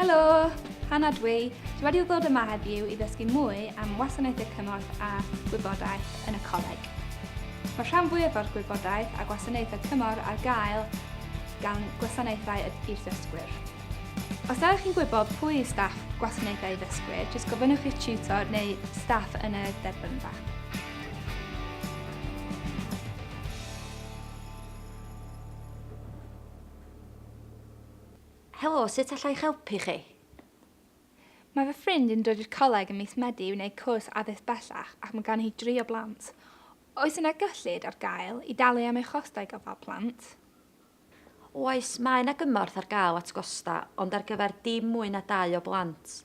Helo, Hannah dwi. Dwi wedi ddod yma heddiw i ddysgu mwy am wasanaethau cymorth a gwybodaeth yn y coleg. Mae rhan fwyaf o'r gwybodaeth a gwasanaethau cymorth ar gael gan gwasanaethau i'r ddysgwyr. Os ydych chi'n gwybod pwy yw staff gwasanaethau i ddysgwyr, jyst gofynnwch i'r tutor neu staff yn y derbynfa. Helo, sut allai eich helpu chi? Mae fy ffrind yn dod i'r coleg yn mis Medi i wneud cwrs addysg bellach ac mae gan hi 3 o blant. Oes yna gyllid ar gael i dalu am ei chostau gofal plant? Oes, mae yna gymorth ar gael at gosta, ond ar gyfer dim mwy na 2 o blant.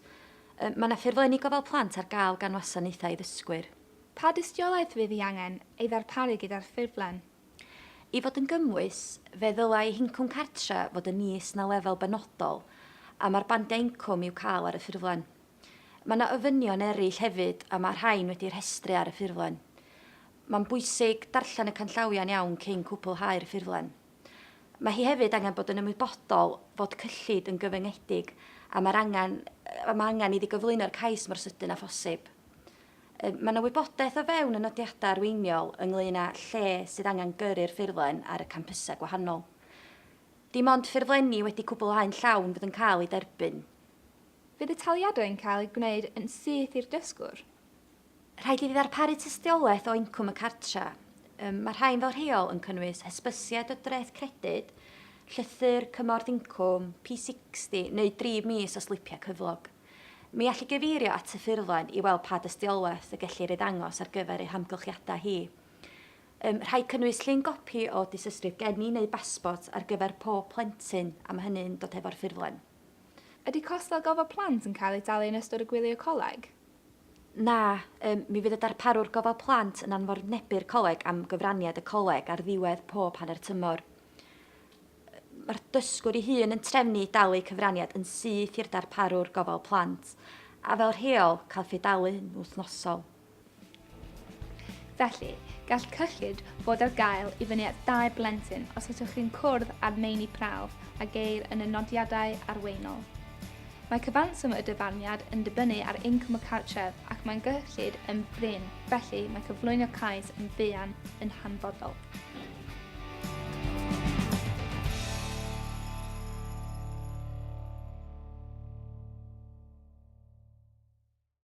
Mae yna ffurflenni gofal plant ar gael gan wasanaethau ddysgwyr. Pa dystiolaeth fydd ei angen ei ddarparu gyda'r ffurflen? I fod yn gymwys, fe ddylai hincwm cartre fod yn is na lefel benodol, a mae'r bandiau incwm i'w cael ar y ffurflen. Mae yna ofynion eraill hefyd, a mae rhain wedi'i rhestru ar y ffurflen. Mae'n bwysig darllen y canllawiau'n iawn cyn cwblhau'r ffurflen. Mae hi hefyd angen bod yn ymwybodol fod cyllid yn gyfyngedig, a mae angen iddi gyflwyno'r cais mor sydyn a phosib. Mae yna wybodaeth o fewn y nodiadau arweiniol ynglŷn â lle sydd angen gyrru'r ffurflen ar y campusau gwahanol. Dim ond ffurflenni wedi cwblhau'n llawn fydd yn cael ei derbyn. Fydd y taliadau yn cael ei gwneud yn syth i'r dysgwr? Rhaid iddi ddarparu tystiolaeth o incwm y cartra. Mae rhain fel rheol yn cynnwys hysbysiad o dreth credyd, llythyr cymorth incwm, P60 neu 3 mis o slipiau cyflog. Mi allu gyfeirio at y ffurflen i weld pa dystiolaeth y gellir ei ddangos ar gyfer ei hamgylchiadau hi. Rhaid cynnwys llun gopi o dysystrydd geni neu basbort ar gyfer pob plentyn, a mae hynny'n dod efo'r ffurflen. Ydy costal gofal plant yn cael ei dalu yn ystod y gwylio coleg? Na, mi fydd y darparwr gofal plant yn anfornebu'r coleg am gyfraniad y coleg ar ddiwedd pob hanner tymor. Mae'r dysgwr ei hun yn trefnu dalu cyfraniad yn syth i'r darparwr gofal plant, a fel rheol cael ffedalu'n wythnosol. Felly, gall cyllid fod ar gael i fyny at 2 blentyn os ydych chi'n cwrdd ar meini prawf a geir yn y nodiadau arweinol. Mae cyfanswm y dyfarniad yn dibynnu ar incwm y cartref ac mae'n gyllid yn brin, felly mae cyflwyno cais yn fuan yn hanfodol.